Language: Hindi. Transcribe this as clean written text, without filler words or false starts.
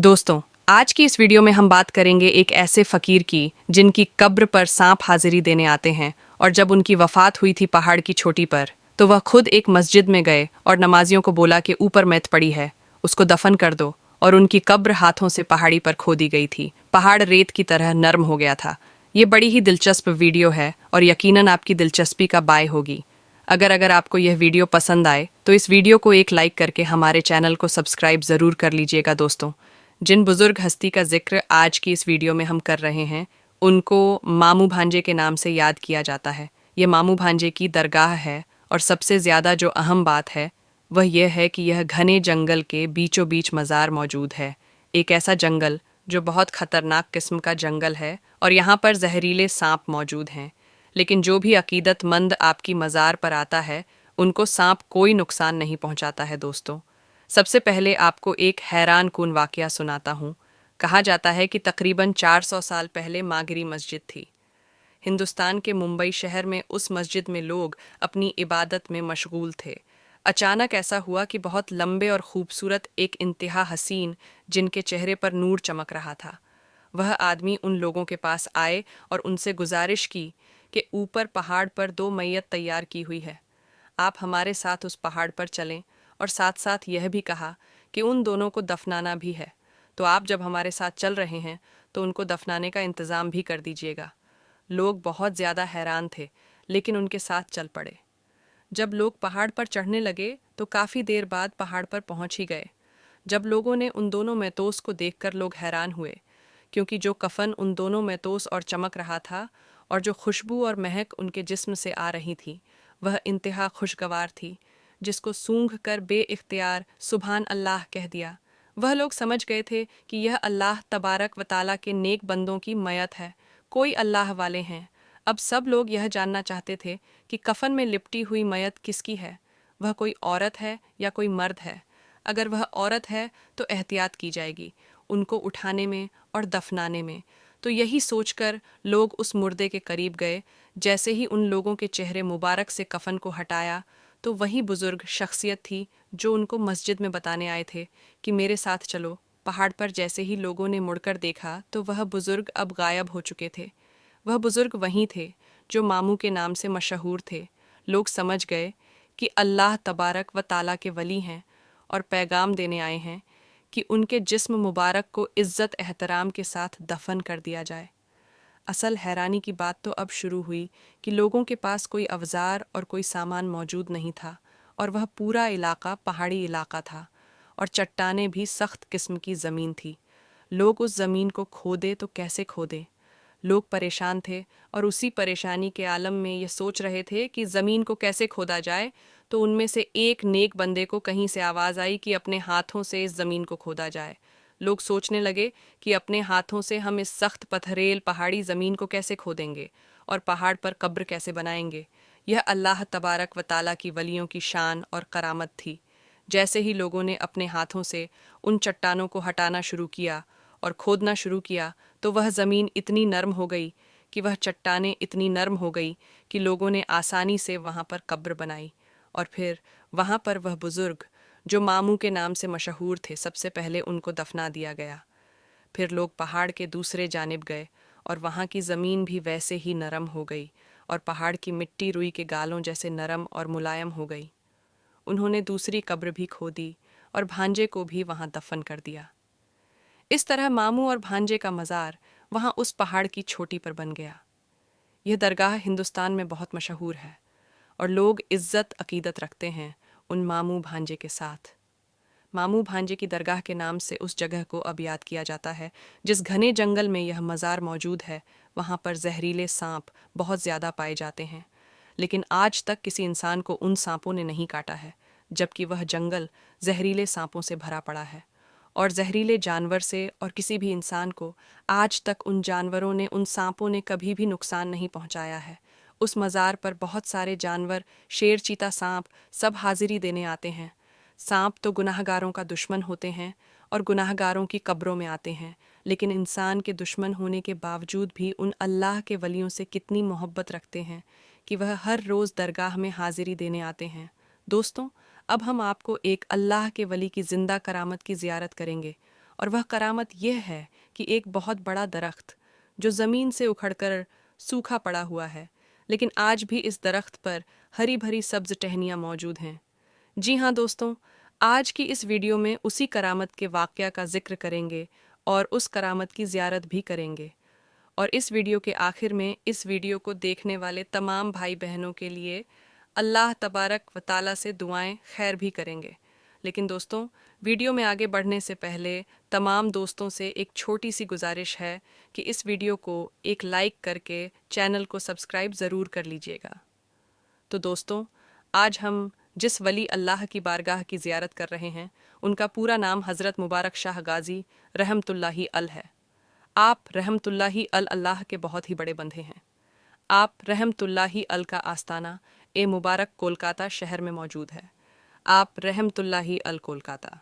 दोस्तों, आज की इस वीडियो में हम बात करेंगे एक ऐसे फकीर की जिनकी कब्र पर सांप हाजिरी देने आते हैं। और जब उनकी वफात हुई थी पहाड़ की चोटी पर, तो वह खुद एक मस्जिद में गए और नमाजियों को बोला कि ऊपर मैत पड़ी है, उसको दफन कर दो। और उनकी कब्र हाथों से पहाड़ी पर खोदी गई थी। पहाड़ रेत की तरह नर्म हो गया था। ये बड़ी ही दिलचस्प वीडियो है और यकीनन आपकी दिलचस्पी का बाय होगी। अगर आपको यह वीडियो पसंद आए तो इस वीडियो को एक लाइक करके हमारे चैनल को सब्सक्राइब ज़रूर कर लीजिएगा। दोस्तों, जिन बुजुर्ग हस्ती का जिक्र आज की इस वीडियो में हम कर रहे हैं, उनको मामू भांजे के नाम से याद किया जाता है। ये मामू भांजे की दरगाह है और सबसे ज़्यादा जो अहम बात है वह यह है कि यह घने जंगल के बीचों बीच मज़ार मौजूद है। एक ऐसा जंगल जो बहुत ख़तरनाक किस्म का जंगल है और यहाँ पर जहरीले सांप मौजूद हैं। लेकिन जो भी अकीदतमंद आपकी मज़ार पर आता है, उनको सांप कोई नुकसान नहीं पहुँचाता है। दोस्तों, सबसे पहले आपको एक हैरान कुन वाकया सुनाता हूँ। कहा जाता है कि तकरीबन 400 साल पहले मागरी मस्जिद थी। हिंदुस्तान के मुंबई शहर में उस मस्जिद में लोग अपनी इबादत में मशगूल थे। अचानक ऐसा हुआ कि बहुत लंबे और खूबसूरत एक इंतहा हसीन, जिनके चेहरे पर नूर चमक रहा था, वह आदमी उन लोगों के पास आए और उनसे गुजारिश की कि ऊपर पहाड़ पर 2 मैयत तैयार की हुई है, आप हमारे साथ उस पहाड़ पर चलें। और साथ साथ यह भी कहा कि उन दोनों को दफनाना भी है, तो आप जब हमारे साथ चल रहे हैं तो उनको दफनाने का इंतज़ाम भी कर दीजिएगा। लोग बहुत ज़्यादा हैरान थे, लेकिन उनके साथ चल पड़े। जब लोग पहाड़ पर चढ़ने लगे तो काफ़ी देर बाद पहाड़ पर पहुंच ही गए। जब लोगों ने उन दोनों मैतोस को देखकर लोग हैरान हुए, क्योंकि जो कफन उन दोनों मैतोस और चमक रहा था और जो खुशबू और महक उनके जिस्म से आ रही थी, वह इंतहा खुशगवार थी, जिसको सूंघ कर बेइख्तियार सुभान अल्लाह कह दिया। वह लोग समझ गए थे कि यह अल्लाह तबारक व ताला के नेक बंदों की मयत है, कोई अल्लाह वाले हैं। अब सब लोग यह जानना चाहते थे कि कफन में लिपटी हुई मयत किसकी है, वह कोई औरत है या कोई मर्द है। अगर वह औरत है तो एहतियात की जाएगी उनको उठाने में और दफनाने में। तो यही सोचकर लोग उस मुर्दे के करीब गए। जैसे ही उन लोगों के चेहरे मुबारक से कफन को हटाया, तो वही बुजुर्ग शख्सियत थी जो उनको मस्जिद में बताने आए थे कि मेरे साथ चलो। पहाड़ पर जैसे ही लोगों ने मुड़कर देखा तो वह बुजुर्ग अब गायब हो चुके थे। वह बुजुर्ग वहीं थे जो मामू के नाम से मशहूर थे। लोग समझ गए कि अल्लाह तबारक व ताला के वली हैं और पैगाम देने आए हैं कि उनके जिस्म मुबारक को इज़्ज़त एहतराम के साथ दफन कर दिया जाए। असल हैरानी की बात तो अब शुरू हुई कि लोगों के पास कोई अवजार और कोई सामान मौजूद नहीं था, और वह पूरा इलाका पहाड़ी इलाका था और चट्टानें भी सख्त किस्म की ज़मीन थी। लोग उस ज़मीन को खोदे तो कैसे खोदे। लोग परेशान थे और उसी परेशानी के आलम में ये सोच रहे थे कि ज़मीन को कैसे खोदा जाए। तो उनमें से एक नेक बंदे को कहीं से आवाज़ आई कि अपने हाथों से इस ज़मीन को खोदा जाए। लोग सोचने लगे कि अपने हाथों से हम इस सख्त पथरेल पहाड़ी ज़मीन को कैसे खोदेंगे और पहाड़ पर कब्र कैसे बनाएंगे। यह अल्लाह तबारक व ताला की वलियों की शान और करामत थी। जैसे ही लोगों ने अपने हाथों से उन चट्टानों को हटाना शुरू किया और खोदना शुरू किया, तो वह ज़मीन इतनी नर्म हो गई कि वह चट्टानें इतनी नर्म हो गई कि लोगों ने आसानी से वहाँ पर कब्र बनाई। और फिर वहाँ पर वह बुज़ुर्ग जो मामू के नाम से मशहूर थे, सबसे पहले उनको दफना दिया गया। फिर लोग पहाड़ के दूसरे जानिब गए और वहाँ की ज़मीन भी वैसे ही नरम हो गई और पहाड़ की मिट्टी रुई के गालों जैसे नरम और मुलायम हो गई। उन्होंने दूसरी कब्र भी खोदी और भांजे को भी वहाँ दफन कर दिया। इस तरह मामू और भांजे का मज़ार वहाँ उस पहाड़ की चोटी पर बन गया। यह दरगाह हिंदुस्तान में बहुत मशहूर है और लोग इज़्ज़त अकीदत रखते हैं उन मामू भांजे के साथ। मामू भांजे की दरगाह के नाम से उस जगह को अब याद किया जाता है जिस घने जंगल में यह मज़ार मौजूद है। वहाँ पर जहरीले सांप बहुत ज़्यादा पाए जाते हैं, लेकिन आज तक किसी इंसान को उन सांपों ने नहीं काटा है, जबकि वह जंगल जहरीले सांपों से भरा पड़ा है और जहरीले जानवर से, और किसी भी इंसान को आज तक उन जानवरों ने, उन सांपों ने कभी भी नुकसान नहीं पहुंचाया है। उस मज़ार पर बहुत सारे जानवर, शेर, चीता, सांप सब हाजिरी देने आते हैं। सांप तो गुनाहगारों का दुश्मन होते हैं और गुनाहगारों की कब्रों में आते हैं, लेकिन इंसान के दुश्मन होने के बावजूद भी उन अल्लाह के वलियों से कितनी मोहब्बत रखते हैं कि वह हर रोज़ दरगाह में हाजिरी देने आते हैं। दोस्तों, अब हम आपको एक अल्लाह के वली की ज़िंदा करामत की ज़ियारत करेंगे और वह करामत यह है कि एक बहुत बड़ा दरख्त जो ज़मीन से उखड़कर सूखा पड़ा हुआ है, लेकिन आज भी इस दरख्त पर हरी भरी सब्ज टहनियाँ मौजूद हैं। जी हाँ दोस्तों, आज की इस वीडियो में उसी करामत के वाक़या का जिक्र करेंगे और उस करामत की ज़ियारत भी करेंगे। और इस वीडियो के आखिर में इस वीडियो को देखने वाले तमाम भाई बहनों के लिए अल्लाह तबारक व ताला से दुआएं खैर भी करेंगे। लेकिन दोस्तों, वीडियो में आगे बढ़ने से पहले तमाम दोस्तों से एक छोटी सी गुजारिश है कि इस वीडियो को एक लाइक करके चैनल को सब्सक्राइब ज़रूर कर लीजिएगा। तो दोस्तों, आज हम जिस वली अल्लाह की बारगाह की ज़ियारत कर रहे हैं, उनका पूरा नाम हज़रत मुबारक शाह गाज़ी रहमतुल्लाहि अल है। आप रहमतुल्लाहि अल अल्लाह के बहुत ही बड़े बंदे हैं। आप रहमतुल्लाहि अल का आस्ताना मुबारक कोलकाता शहर में मौजूद है। आप रहमतुल्लाहि अल कोलकाता।